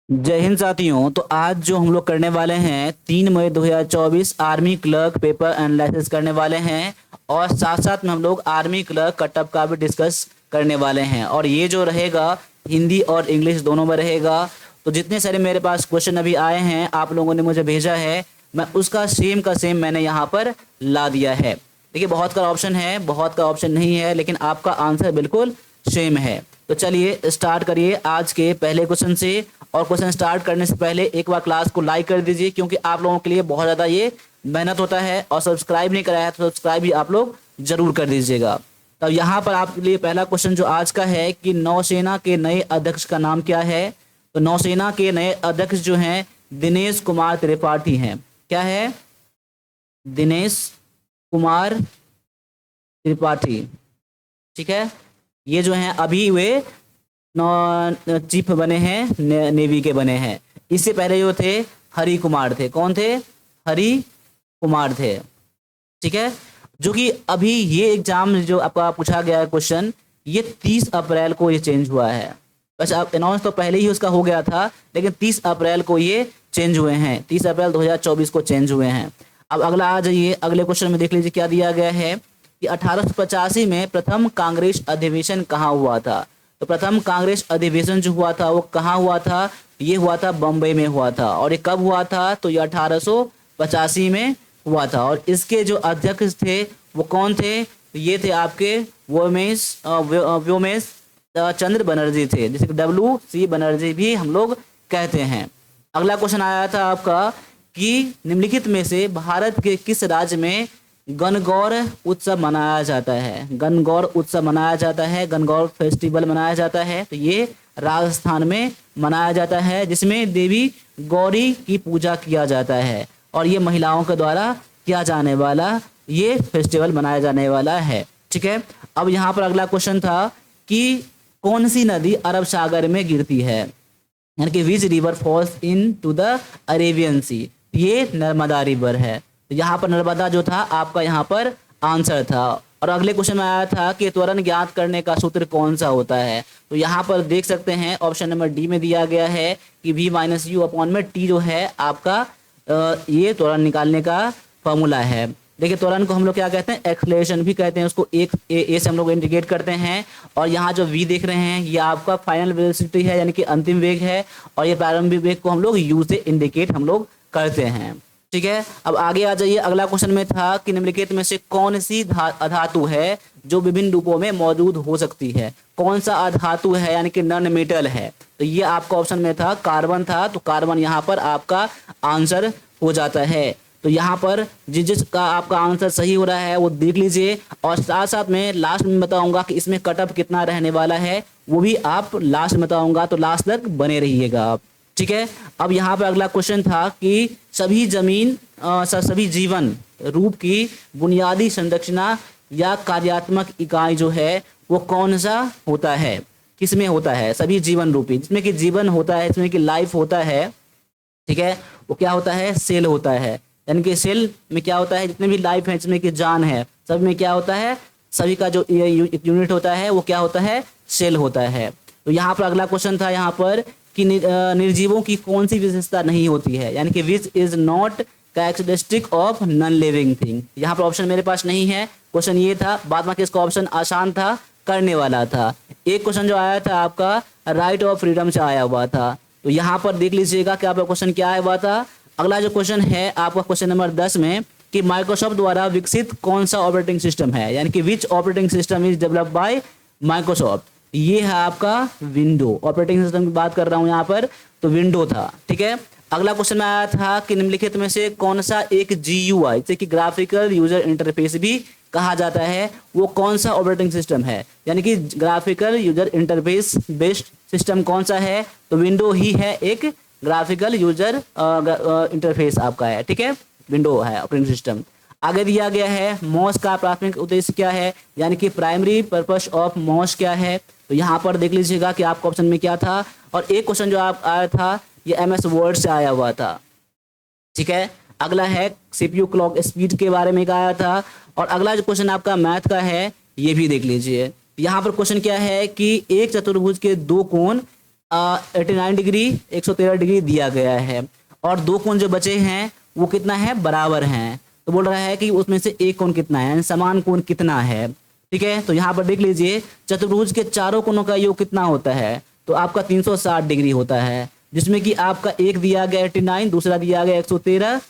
जय हिंद साथियों। तो आज जो हम लोग करने वाले हैं 3 मई 2024 आर्मी क्लर्क पेपर एनालिसिस करने वाले हैं और साथ साथ में हम लोग आर्मी क्लर्क कटअप का भी डिस्कस करने वाले हैं। और ये जो रहेगा हिंदी और इंग्लिश दोनों में रहेगा। तो जितने सारे मेरे पास क्वेश्चन अभी आए हैं आप लोगों ने मुझे भेजा है, मैं उसका सेम का सेम मैंने यहाँ पर ला दिया है। देखिए बहुत का ऑप्शन है, बहुत का ऑप्शन नहीं है, लेकिन आपका आंसर बिल्कुल सेम है। तो चलिए स्टार्ट करिए आज के पहले क्वेश्चन से। और क्वेश्चन स्टार्ट करने से पहले एक बार क्लास को लाइक कर दीजिए, क्योंकि आप लोगों के लिए बहुत ज़्यादा ये मेहनत होता है। और सब्सक्राइब नहीं कराया तो सब्सक्राइब भी आप लोग जरूर कर दीजिएगा। तब यहाँ पर आपके लिए पहला क्वेश्चन जो आज का है कि नौसेना के नए अध्यक्ष का नाम क्या है। तो नौसेना के नए अध्यक्ष जो हैं दिनेश कुमार त्रिपाठी हैं। क्या है? दिनेश कुमार त्रिपाठी। ठीक है, ये जो हैं अभी वे चीफ बने हैं, नेवी के बने हैं। इससे पहले जो थे हरि कुमार थे। कौन थे? हरि कुमार थे। ठीक है, जो कि अभी ये एग्जाम जो आपका पूछा गया है क्वेश्चन, ये 30 अप्रैल को ये चेंज हुआ है। बस आप अनाउंस तो पहले ही उसका हो गया था, लेकिन 30 अप्रैल को ये चेंज हुए हैं। 30 अप्रैल 2024 को चेंज हुए हैं। अब अगला आ जाइए, अगले क्वेश्चन में देख लीजिए क्या दिया गया है कि 1885 में प्रथम कांग्रेस अधिवेशन कहाँ हुआ था। तो प्रथम कांग्रेस अधिवेशन जो हुआ था वो कहाँ हुआ था? ये हुआ था बम्बई में हुआ था। और ये कब हुआ था? तो ये 1885 में हुआ था। और इसके जो अध्यक्ष थे वो कौन थे? तो ये थे आपके व्योमेश चंद्र बनर्जी थे, जिसे WC बनर्जी भी हम लोग कहते हैं। अगला क्वेश्चन आया था आपका कि निम्नलिखित में से भारत के किस राज्य में गणगौर उत्सव मनाया जाता है? गणगौर उत्सव मनाया जाता है, गणगौर फेस्टिवल मनाया जाता है। तो ये राजस्थान में मनाया जाता है, जिसमें देवी गौरी की पूजा किया जाता है। और ये महिलाओं के द्वारा किया जाने वाला ये फेस्टिवल मनाया जाने वाला है। ठीक है, अब यहाँ पर अगला क्वेश्चन था कि कौन सी नदी अरब सागर में गिरती है, यानी कि which river falls into the Arabian sea. ये नर्मदा रिवर है। तो यहाँ पर नर्मदा जो था आपका यहाँ पर आंसर था। और अगले क्वेश्चन में आया था कि त्वरण ज्ञात करने का सूत्र कौन सा होता है। तो यहाँ पर देख सकते हैं ऑप्शन नंबर डी में दिया गया है कि V-U/T जो है आपका ये त्वरण निकालने का फॉर्मूला है। देखिए त्वरण को हम लोग क्या कहते हैं? एक्सलेशन भी कहते हैं उसको। एक ए से हम लोग इंडिकेट करते हैं। और यहाँ जो V देख रहे हैं ये आपका फाइनल वेलोसिटी है, यानी कि अंतिम वेग है। और ये प्रारंभिक वेग को हम लोग U से इंडिकेट हम लोग करते हैं। ठीक है, अब आगे आ जाइए। अगला क्वेश्चन में था कि निम्नलिखित में से कौन सी अधातु है जो विभिन्न रूपों में मौजूद हो सकती है। कौन सा अधातु है, यानी कि नॉन मेटल है। तो ये आपका ऑप्शन में था कार्बन था। तो कार्बन यहाँ पर आपका आंसर हो जाता है। तो यहाँ पर जिसका आपका आंसर सही हो रहा है वो देख लीजिए। और साथ साथ में लास्ट में बताऊंगा कि इसमें कटअप कितना रहने वाला है, वो भी आप लास्ट में बताऊंगा। तो लास्ट तक बने रहिएगा आप। ठीक है, अब यहाँ पर अगला क्वेश्चन था कि सभी जीवन रूप की बुनियादी संरचना या कार्यात्मक इकाई जो है वो कौन सा होता है, किसमें होता है? सभी जीवन रूपी, जिसमें कि जीवन होता है, जिसमें कि लाइफ होता है। ठीक है, वो क्या होता है? सेल होता है। यानी कि सेल में क्या होता है? जितने भी लाइफ है, जिसमें कि जान है, सब में क्या होता है? सभी का जो यूनिट होता है वो क्या होता है? सेल होता है। तो यहाँ पर अगला क्वेश्चन था यहाँ पर कि निर्जीवों की कौन सी विशेषता नहीं होती है, यानी कि which is not characteristic of non living thing. यहाँ पर ऑप्शन मेरे पास नहीं है। क्वेश्चन ये था, बाद में इसका ऑप्शन आसान था, करने वाला था। एक क्वेश्चन जो आया था आपका राइट ऑफ फ्रीडम से आया हुआ था। तो यहाँ पर देख लीजिएगा कि आपका क्वेश्चन क्या आया हुआ था। अगला जो क्वेश्चन है आपका क्वेश्चन नंबर 10 में कि माइक्रोसॉफ्ट द्वारा विकसित कौन सा ऑपरेटिंग सिस्टम है, यानी कि which operating system is developed by Microsoft. ये है आपका विंडो। ऑपरेटिंग सिस्टम की बात कर रहा हूं यहाँ पर, तो विंडो था। ठीक है, अगला क्वेश्चन में आया था कि निम्नलिखित में से कौन सा एक GUI, जैसे कि ग्राफिकल यूजर इंटरफेस भी कहा जाता है, वो कौन सा ऑपरेटिंग सिस्टम है, यानी कि graphical user interface based system कौन सा है। तो विंडो ही है एक ग्राफिकल यूजर इंटरफेस आपका है। ठीक है, विंडो है ऑपरेटिंग सिस्टम। आगे दिया गया है मॉस का प्राथमिक उद्देश्य क्या है, यानी कि प्राइमरी पर्पस ऑफ मॉस क्या है। तो यहाँ पर देख लीजिएगा कि आपका ऑप्शन में क्या था। और एक क्वेश्चन जो आप आया था ये MS वर्ड से आया हुआ था। ठीक है, अगला है CPU क्लॉक स्पीड के बारे में आया था। और अगला जो क्वेश्चन आपका मैथ का है ये भी देख लीजिए। यहाँ पर क्वेश्चन क्या है कि एक चतुर्भुज के दो कोण 89 डिग्री 113 डिग्री दिया गया है, और दो कोण जो बचे हैं वो कितना है, बराबर हैं। तो बोल रहा है कि उसमें से एक कोण कितना है, यानी समान कोण कितना है। ठीक है, तो यहाँ पर देख लीजिए चतुर्भुज के चारों कोणों का योग कितना होता है, तो आपका 360 डिग्री होता है, जिसमें कि आपका एक दिया गया 89, दूसरा दिया गया 113,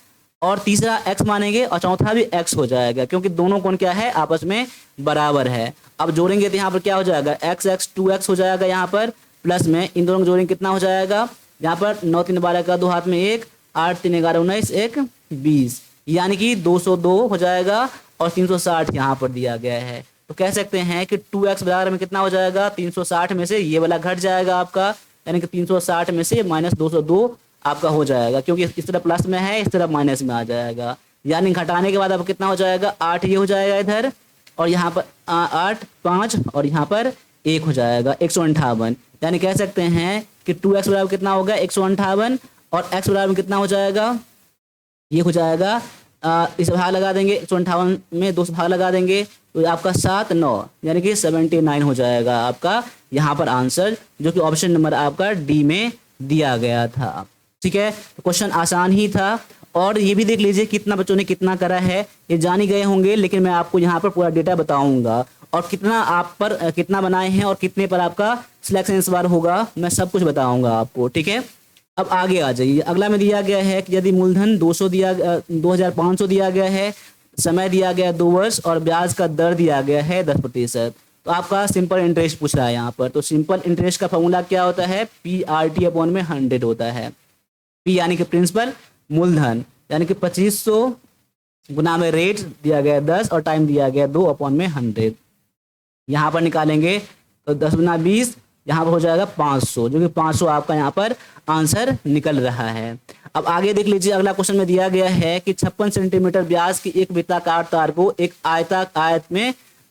और तीसरा x मानेंगे और चौथा भी x हो जाएगा, क्योंकि दोनों कोण क्या है, आपस में बराबर है। अब जोड़ेंगे तो यहाँ पर क्या हो जाएगा, x 2x हो जाएगा यहाँ पर, प्लस में इन दोनों को जोड़ेंगे कितना हो जाएगा, यहाँ पर 9 3 12 का 2 हाथ में 1, 8 3 11 19 1 20, यानी कि 202 हो जाएगा, और 360 यहाँ पर दिया गया है। तो कह सकते हैं कि 2x बराबर में कितना हो जाएगा, 360 में से ये वाला घट जाएगा आपका, यानी कि 360 में से माइनस 202 आपका हो जाएगा, क्योंकि इस तरफ प्लस में है, इस तरफ माइनस में आ जाएगा। यानी घटाने के बाद अब कितना हो जाएगा, 8 ये हो जाएगा इधर, और यहाँ पर 8 5 और यहाँ पर 1 हो जाएगा 158। यानी कह सकते हैं कि 2x बराबर कितना होगा, 158, और x बराबर कितना हो जाएगा, ये हो जाएगा इस भाग लगा देंगे, 158 में 2 से भाग लगा देंगे तो आपका 7 9, यानी कि 79 हो जाएगा आपका यहाँ पर आंसर, जो कि ऑप्शन नंबर आपका डी में दिया गया था। ठीक है, तो क्वेश्चन आसान ही था, और ये भी देख लीजिए कितना बच्चों ने कितना करा है, ये जान ही गए होंगे, लेकिन मैं आपको यहाँ पर पूरा डेटा बताऊंगा, और कितना आप पर कितना बनाए हैं और कितने पर आपका सिलेक्शन इस बार होगा, मैं सब कुछ बताऊंगा आपको। ठीक है, अब आगे आ जाइए। अगला में दिया गया है कि यदि मूलधन 2500 दिया गया है, समय दिया गया 2 वर्ष, और ब्याज का दर दिया गया है 10%, तो आपका सिंपल इंटरेस्ट पूछ रहा है यहाँ पर। तो सिंपल इंटरेस्ट का फॉर्मूला क्या होता है, PRT अपॉन में 100 होता है। P यानी कि प्रिंसिपल, मूलधन यानी कि 2500 गुना में रेट दिया गया 10 और टाइम दिया गया 2 अपॉन में 100। यहाँ पर निकालेंगे तो 10 गुना 20, यहाँ पर हो जाएगा 500, जो कि 500 आपका यहाँ पर आंसर निकल रहा है। अब आगे देख लीजिए, अगला क्वेश्चन में दिया गया है कि 56 सेंटीमीटर व्यास की एक वृत्ताकार तार को एक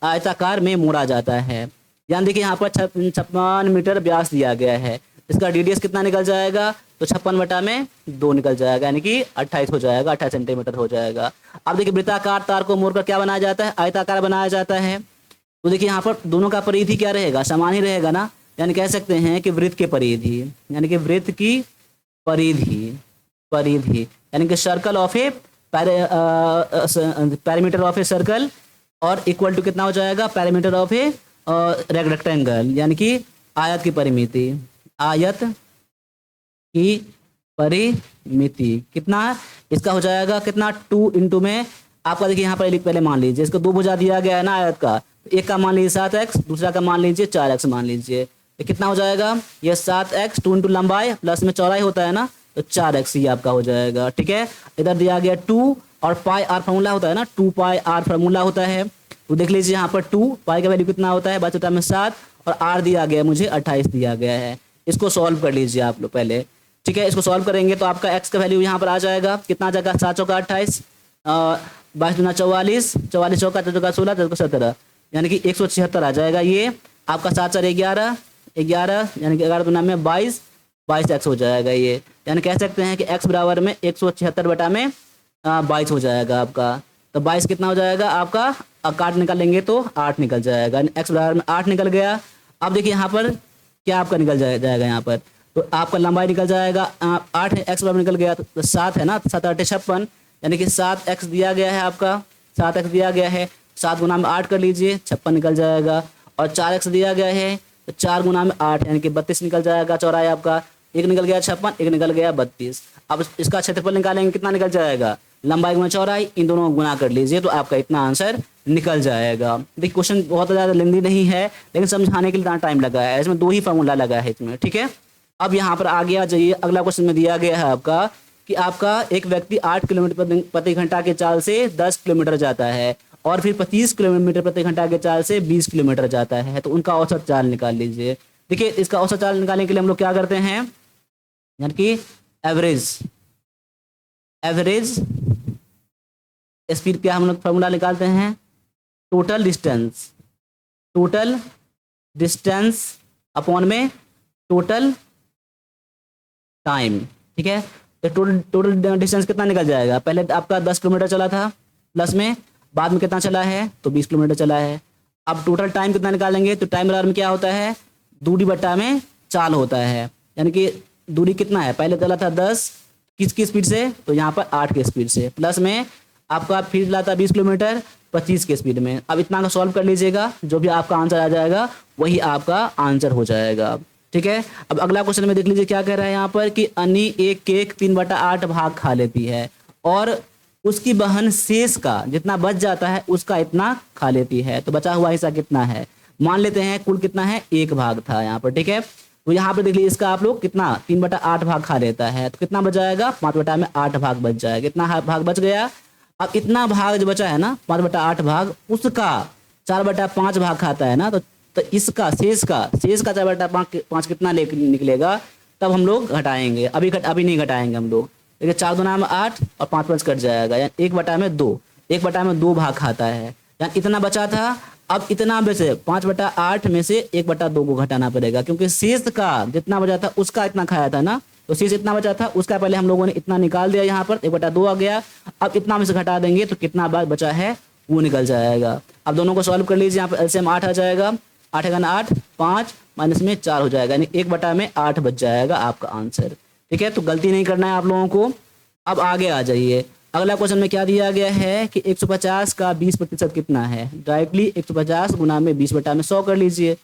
आयताकार में मोड़ा जाता है। यानी देखिए यहाँ पर 56 मीटर व्यास दिया गया है, इसका रेडियस कितना निकल जाएगा, तो 56/2 निकल जाएगा, यानी कि 28 हो जाएगा, 28 सेंटीमीटर हो जाएगा। अब देखिए वृत्ताकार तार को मोड़कर क्या बनाया जाता है, आयताकार बनाया जाता है। तो देखिए यहाँ पर दोनों का परिधि क्या रहेगा, समान ही रहेगा ना, यानी कह सकते हैं कि वृत्त के परिधि, यानी कि वृत्त की परिधि यानी कि circle of A parameter of a circle, और इक्वल टू कितना हो जाएगा, पैरामीटर ऑफ ए रेक्टेंगल, यानी कि आयत की परिमिति, आयत की परिमिति कितना, इसका हो जाएगा कितना 2 इंटू में आपका देखिए यहाँ पर पहले मान लीजिए इसको 2 भुजा दिया गया है ना आयत का, तो एक का मान लीजिए 7x, दूसरा का मान लीजिए 4x मान लीजिए, तो कितना हो जाएगा, ये 7x 2 इंटू लंबाई प्लस में चौड़ाई होता है ना, तो 4x ही आपका हो जाएगा। ठीक है, इधर दिया गया 2 और पाई आर फार्मूला होता है ना, 2 पाई आर फार्मूला होता है, तो देख लीजिए यहाँ पर 2 पाई का वैल्यू कितना होता है, बचता में 7, और आर दिया गया मुझे 28 दिया गया है। इसको सॉल्व कर लीजिए आप लोग पहले। ठीक है, इसको सॉल्व करेंगे तो आपका x का वैल्यू यहाँ पर आ जाएगा, कितना आ जाएगा, 7 चौका 28, 22 दूना 44, 44 चौका 16, 17, यानी कि 176 आ जाएगा। ये आपका 7 4 11, यानी कि 11 दूना में 22, 22x हो जाएगा ये, यानी कह सकते हैं कि x बराबर में 176/22 हो जाएगा आपका। तो 22 कितना हो जाएगा आपका, काट निकालेंगे तो 8 निकल जाएगा, x बराबर में 8 निकल गया। अब देखिए यहाँ पर क्या आपका निकल जाएगा यहाँ पर, तो आपका लंबाई निकल जाएगा 8 है, x बराबर निकल गया तो 7 है ना, 7 8 56, यानी कि 7x दिया गया है आपका, 7x दिया गया है, 7 गुना में 8 कर लीजिए 56 निकल जाएगा, और 4x दिया गया है तो 4 गुना में 8 यानी कि 32 निकल जाएगा, चौराई आपका, एक निकल गया 56, एक निकल गया 32। अब इसका क्षेत्रफल निकालेंगे कितना निकल जाएगा, लंबाई गुना चौड़ाई, इन दोनों को गुना कर लीजिए तो आपका इतना आंसर निकल जाएगा। देखिए क्वेश्चन बहुत ज़्यादा लेंदी नहीं है, लेकिन समझाने के लिए इतना टाइम लगा है, इसमें 2 ही फार्मूला लगा है इसमें। ठीक है, अब यहाँ पर आगे आ जाइए, अगला क्वेश्चन में दिया गया है आपका कि आपका एक व्यक्ति 8 किलोमीटर प्रति घंटा के चाल से 10 किलोमीटर जाता है, और फिर 25 किलोमीटर प्रति घंटा के चाल से 20 किलोमीटर जाता है, तो उनका औसत चाल निकाल लीजिए। देखिए इसका औसत चाल निकालने के लिए हम लोग क्या करते हैं, यानी कि एवरेज स्पीड क्या हम लोग फॉर्मूला निकालते हैं, टोटल डिस्टेंस अपॉन में टोटल टाइम। ठीक है, तो टोटल डिस्टेंस कितना निकल जाएगा, पहले आपका 10 किलोमीटर चला था प्लस में, बाद में कितना चला है, तो 20 किलोमीटर चला है। अब टोटल टाइम कितना निकालेंगे, तो टाइम बराबर में क्या होता है, दूरी बट्टा में चाल होता है, यानी कि दूरी कितना है, पहले चला था 10 किसकी स्पीड से, तो यहाँ पर 8 की स्पीड से, प्लस में आपका फिर चला था 20 किलोमीटर 25 की स्पीड में। अब इतना का सॉल्व कर लीजिएगा, जो भी आपका आंसर आ जाएगा वही आपका आंसर हो जाएगा। ठीक है, अब अगला क्वेश्चन में देख लीजिए क्या कह रहा है यहाँ पर कि अन्नी एक केक 3/8 भाग खा लेती है और उसकी बहन शेष का जितना बच जाता है उसका इतना खा लेती है, तो बचा हुआ हिस्सा कितना है। मान लेते हैं कुल कितना है, 1 भाग था यहाँ पर। ठीक है, तो यहाँ पर देख लीजिए इसका आप लोग कितना 3/8 भाग खा लेता है, तो कितना बच जाएगा, 5/8 भाग बच जाएगा। कितना भाग बच गया, अब इतना भाग जो बचा है ना 5/8 भाग, उसका 4/5 भाग खाता है ना, तो इसका शेष का 4/5 कितना निकलेगा, तब हम लोग घटाएंगे। अभी नहीं घटाएंगे हम लोग। देखिए 4 दूना में 8 और 5 कट जाएगा, यानी 1/2 1/2 भाग खाता है, यानी इतना बचा था। अब इतना बचे 5/8 में से 1/2 को घटाना पड़ेगा, क्योंकि शेष का जितना बचा था उसका इतना खाया था ना, तो शेष इतना बचा था उसका पहले हम लोगों ने इतना निकाल दिया, यहाँ पर 1/2 आ गया। अब इतना में से घटा देंगे तो कितना बार बचा है वो निकल जाएगा। अब दोनों को सॉल्व कर लीजिए, यहाँ पर एलसीएम 8 आ जाएगा, 8 × 8 5 माइनस में 4 हो जाएगा, यानी 1/8 बच जाएगा आपका आंसर। ठीक है, तो गलती नहीं करना है आप लोगों को। अब आगे आ जाइए, अगला क्वेश्चन में क्या दिया गया है कि 150 का 20% कितना है। डायरेक्टली 150 गुना में 20/100 कर लीजिए,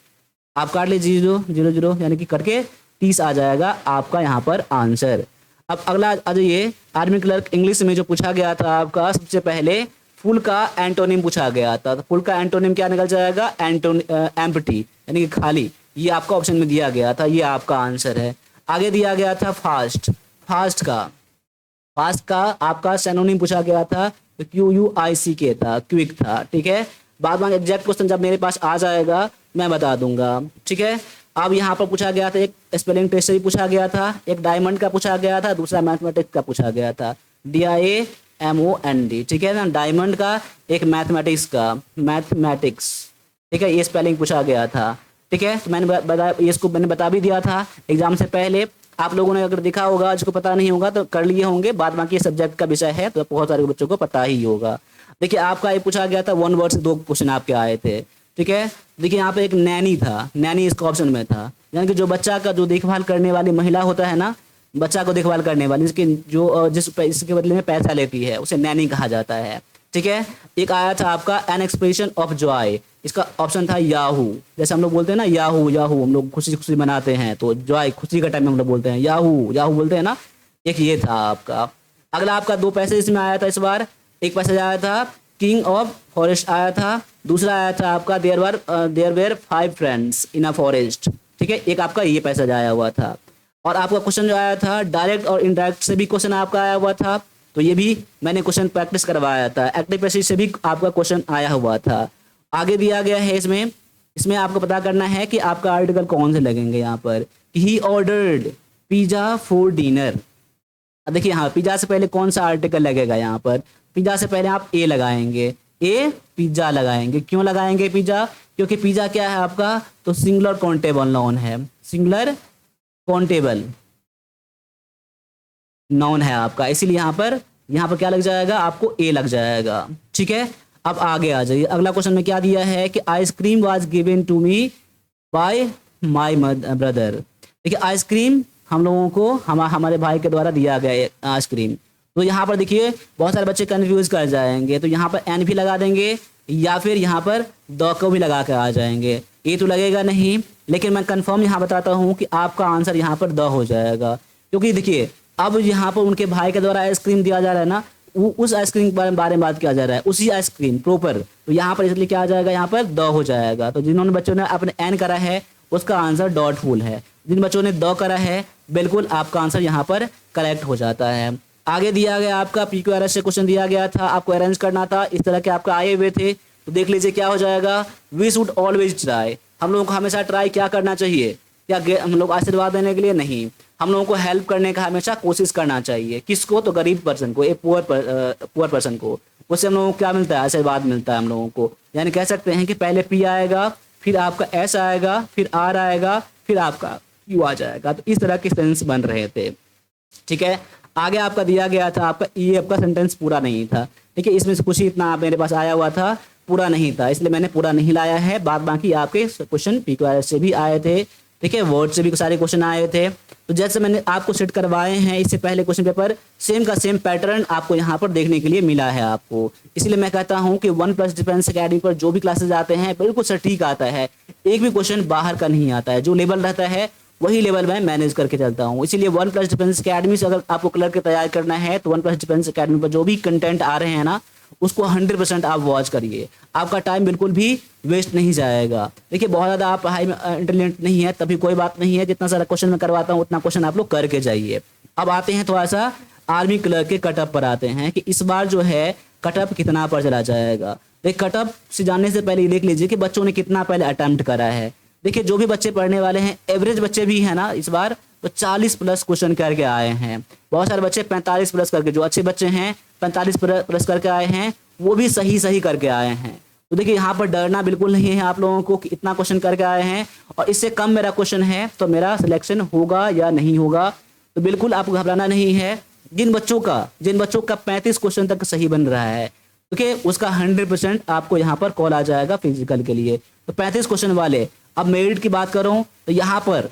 आप काट लीजिए 0 0 यानी कि करके 30 आ जाएगा आपका यहाँ पर आंसर। अब अगला आ जाइए, आर्मी क्लर्क इंग्लिश में जो पूछा गया था आपका, सबसे पहले फुल का एंटोनिम पूछा गया था, तो फुल का एंटोनिम क्या निकल जाएगा, एम्प्टी यानी कि खाली। ये आपका ऑप्शन में दिया गया था, ये आपका आंसर है। आगे दिया गया था फास्ट, फास्ट का आपका सिनोनिम पूछा गया था, तो QUICK था, क्विक था। ठीक है, बाद में एग्जैक्ट क्वेश्चन जब मेरे पास आ जाएगा मैं बता दूंगा। ठीक है, अब यहाँ पर पूछा गया था, एक स्पेलिंग टेस्ट से भी पूछा गया था, एक डायमंड का पूछा गया था, दूसरा मैथमेटिक्स का पूछा गया था, DIAMOND। ठीक है ना, डायमंड का, एक मैथमेटिक्स का, मैथमेटिक्स। ठीक है, ये स्पेलिंग पूछा गया था। ठीक है, तो मैंने बता भी दिया था एग्जाम से पहले। आप लोगों ने अगर देखा होगा, जिसको पता नहीं होगा तो कर लिए होंगे, बाद बाकी सब्जेक्ट का विषय है तो बहुत सारे बच्चों को पता ही होगा। देखिए आपका ये पूछा गया था 1 वर्ड से 2 क्वेश्चन आपके आए थे। ठीक है, देखिए यहाँ पे एक नैनी था, नैनी इसका ऑप्शन में था, यानी कि जो बच्चा का जो देखभाल करने वाली महिला होता है ना, बच्चा को देखभाल करने वाली, जिसके बदले में पैसा लेती है उसे नैनी कहा जाता है। ठीक है, एक आया था आपका एन एक्सप्रेशन ऑफ जॉय, इसका ऑप्शन था याहू। जैसे हम लोग बोलते हैं ना याहू याहू, हम लोग खुशी खुशी मनाते हैं, तो जॉय खुशी का टाइम में हम लोग बोलते हैं याहू याहू बोलते हैं ना, एक ये था आपका। अगला आपका 2 पैसे इसमें आया था इस बार। एक पैसा आया था किंग ऑफ फॉरेस्ट आया था, दूसरा आया था आपका there were 5 friends in a forest. ठीक है, एक आपका ये पैसा आया हुआ था। और आपका क्वेश्चन जो आया था डायरेक्ट और इनडायरेक्ट से भी क्वेश्चन आपका आया हुआ था, तो ये भी मैंने क्वेश्चन प्रैक्टिस करवाया था। एक्टिव पैसिव से भी आपका क्वेश्चन आया हुआ था। आगे दिया गया है इसमें आपको पता करना है कि आपका आर्टिकल कौन से लगेंगे यहाँ पर। He ordered pizza for dinner. देखिए हाँ, पिज्जा से पहले कौन सा आर्टिकल लगेगा यहाँ पर, पिज्जा से पहले आप ए लगाएंगे, ए पिज्जा लगाएंगे। क्यों लगाएंगे पिज्जा, क्योंकि पिज्जा क्या है आपका, तो सिंगुलर काउंटेबल नाउन है, सिंगुलर काउंटेबल नाउन है आपका, इसीलिए यहाँ पर क्या लग जाएगा, आपको ए लग जाएगा। ठीक है, अब आगे आ जाइए, अगला क्वेश्चन में क्या दिया है कि ice cream was given to me by my brother. देखिए आइसक्रीम हम लोगों को हमारे भाई के द्वारा दिया गया आइसक्रीम। तो यहाँ पर देखिए बहुत सारे बच्चे कंफ्यूज कर जाएंगे, तो यहाँ पर एन भी लगा देंगे या फिर यहाँ पर द को भी लगा कर आ जाएंगे। ए तो लगेगा नहीं, लेकिन मैं कंफर्म यहाँ बताता हूँ कि आपका आंसर यहाँ पर द हो जाएगा, क्योंकि देखिए अब यहाँ पर उनके भाई के द्वारा आइसक्रीम दिया जा रहा है ना, उस आइसक्रीम के बारे में बात किया जा रहा है, उसी आइसक्रीम प्रॉपर, तो यहाँ पर इसलिए क्या आ जाएगा, यहाँ पर द हो जाएगा। तो जिन्होंने बच्चों ने अपने एन करा है उसका आंसर डॉटफुल है, जिन बच्चों ने द करा है बिल्कुल आपका आंसर यहाँ पर करेक्ट हो जाता है। आगे दिया गया आपका PQRS से क्वेश्चन दिया गया था, आपको अरेंज करना था, इस तरह के आपका आए हुए थे, तो देख लीजिए क्या हो जाएगा। वी शुड ऑलवेज ट्राई, हम लोगों को हमेशा ट्राई क्या करना चाहिए, क्या हम लोग आशीर्वाद देने के लिए नहीं, हम लोगों को हेल्प करने का हमेशा कोशिश करना चाहिए। किसको, तो गरीब पर्सन को, एक पुअर पर्सन को, उससे हम लोगों को क्या मिलता है, आशीर्वाद मिलता है हम लोगों को। यानी कह सकते हैं कि पहले पी आएगा, फिर आपका एस आएगा, फिर आर आएगा, फिर आपका क्यू आ जाएगा। तो इस तरह के सेंस बन रहे थे। ठीक है, आगे आपका दिया गया था आपका ये आपका सेंटेंस पूरा नहीं था। ठीक है, इसमें से कुछ ही इतना मेरे पास आया हुआ था, पूरा नहीं था, इसलिए मैंने पूरा नहीं लाया है। बाद बाकी आपके क्वेश्चन PQRS से भी आए थे। ठीक है, वर्ड से भी सारे क्वेश्चन आए थे। तो जैसे मैंने आपको सेट करवाए हैं इससे पहले क्वेश्चन पेपर, सेम का सेम पैटर्न आपको यहाँ पर देखने के लिए मिला है आपको। इसलिए मैं कहता हूँ कि वन प्लस डिफेंस अकेडमी पर जो भी क्लासेज आते हैं बिल्कुल सटीक आता है, एक भी क्वेश्चन बाहर का नहीं आता है, जो लेवल रहता है वही लेवल मैं मैनेज करके चलता हूँ। इसीलिए वन प्लस डिफेंस अकेडमी से अगर आपको क्लर्क तैयार करना है तो वन प्लस डिफेंस अकेडमी पर जो भी कंटेंट आ रहे हैं ना उसको 100% आप वॉच करिए, आपका टाइम बिल्कुल भी वेस्ट नहीं जाएगा। देखिए बहुत ज़्यादा आप पढ़ाई में इंटेलिजेंट नहीं है तभी कोई बात नहीं है, जितना सारा क्वेश्चन मैं करवाता हूँ उतना क्वेश्चन आप लोग करके जाइए। अब आते हैं थोड़ा सा आर्मी क्लर्क के कटअप पर आते हैं कि इस बार जो है कटअप कितना पर चला जाएगा। देखिए कटअप से जानने से पहले देख लीजिए कि बच्चों ने कितना पहले अटेम्प्ट करा है। देखिए जो भी बच्चे पढ़ने वाले हैं, एवरेज बच्चे भी हैं ना इस बार तो 40 प्लस क्वेश्चन करके आए हैं। बहुत सारे बच्चे 45 प्लस करके, जो अच्छे बच्चे हैं 45 प्लस करके आए हैं, वो भी सही करके आए हैं। तो देखिए यहाँ पर डरना बिल्कुल नहीं है आप लोगों को कि इतना क्वेश्चन करके आए हैं और इससे कम मेरा क्वेश्चन है तो मेरा सिलेक्शन होगा या नहीं होगा, तो बिल्कुल आपको घबराना नहीं है। जिन बच्चों का 35 क्वेश्चन तक सही बन रहा है क्योंकि उसका 100% आपको यहाँ पर कॉल आ जाएगा फिजिकल के लिए। तो 35 क्वेश्चन वाले, अब मेरिट की बात करूँ तो यहाँ पर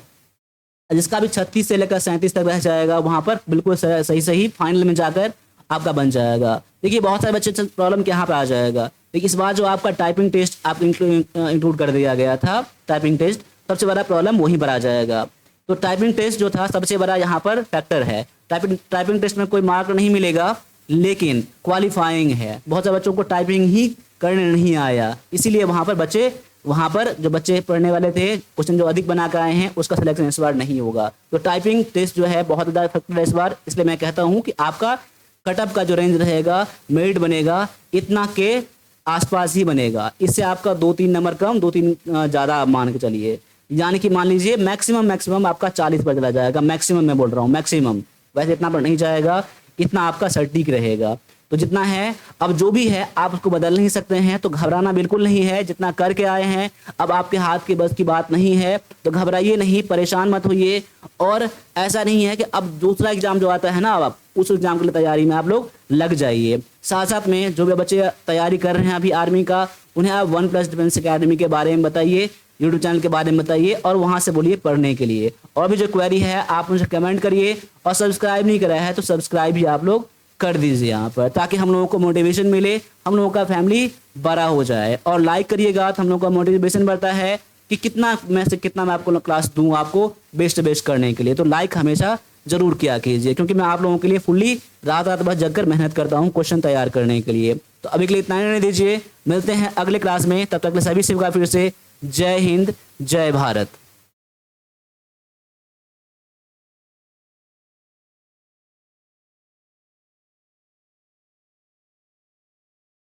जिसका भी 36 से लेकर 37 तक रह जाएगा वहाँ पर बिल्कुल सही फाइनल में जाकर आपका बन जाएगा। देखिए बहुत सारे बच्चे प्रॉब्लम यहाँ पर आ जाएगा। देखिए इस बार जो आपका टाइपिंग टेस्ट आप इंक्लूड कर दिया गया था, टाइपिंग टेस्ट सबसे बड़ा प्रॉब्लम वहीं पर आ जाएगा। तो टाइपिंग टेस्ट जो था सबसे बड़ा यहाँ पर फैक्टर है। टाइपिंग टेस्ट में कोई मार्क नहीं मिलेगा लेकिन क्वालिफाइंग है। बहुत सारे बच्चों को टाइपिंग ही करने नहीं आया, इसीलिए वहाँ पर जो बच्चे पढ़ने वाले थे क्वेश्चन जो अधिक बना कर आए हैं उसका सिलेक्शन इस बार नहीं होगा। तो टाइपिंग टेस्ट जो है बहुत ज़्यादा फैक्टर है इस बार, इसलिए मैं कहता हूँ कि आपका कटअप का जो रेंज रहेगा, मेरिट बनेगा इतना के आसपास ही बनेगा। इससे आपका 2-3 नंबर कम, 2-3 ज़्यादा मान के चलिए, यानी कि मान लीजिए मैक्सिमम आपका 40 पर चला जाएगा। मैक्सिमम मैं बोल रहा हूँ, मैक्सिमम, वैसे इतना पर नहीं जाएगा, इतना आपका सटीक रहेगा। तो जितना है अब जो भी है आप उसको बदल नहीं सकते हैं, तो घबराना बिल्कुल नहीं है। जितना करके आए हैं अब आपके हाथ की बस की बात नहीं है, तो घबराइए नहीं, परेशान मत होइए। और ऐसा नहीं है कि अब दूसरा एग्जाम जो आता है ना, अब उस एग्जाम के लिए तैयारी में आप लोग लग जाइए। साथ साथ में जो भी बच्चे तैयारी कर रहे हैं अभी आर्मी का, उन्हें आप वन प्लस डिफेंस अकेडमी के बारे में बताइए, यूट्यूब चैनल के बारे में बताइए और वहाँ से बोलिए पढ़ने के लिए। और भी जो क्वेरी है आप मुझे कमेंट करिए, और सब्सक्राइब नहीं करा है तो सब्सक्राइब भी आप लोग कर दीजिए यहाँ पर, ताकि हम लोगों को मोटिवेशन मिले, हम लोगों का फैमिली बड़ा हो जाए। और लाइक करिएगा तो हम लोगों का मोटिवेशन बढ़ता है कि कितना मैं आपको क्लास दूँ आपको बेस्ट करने के लिए। तो लाइक हमेशा जरूर किया कीजिए, क्योंकि मैं आप लोगों के लिए फुल्ली रात भर जगकर मेहनत करता हूँ क्वेश्चन तैयार करने के लिए। तो अभी के लिए इतना ही रहने दीजिए, मिलते हैं अगले क्लास में, तब तक के सभी शिव का फिर से जय हिंद जय भारत।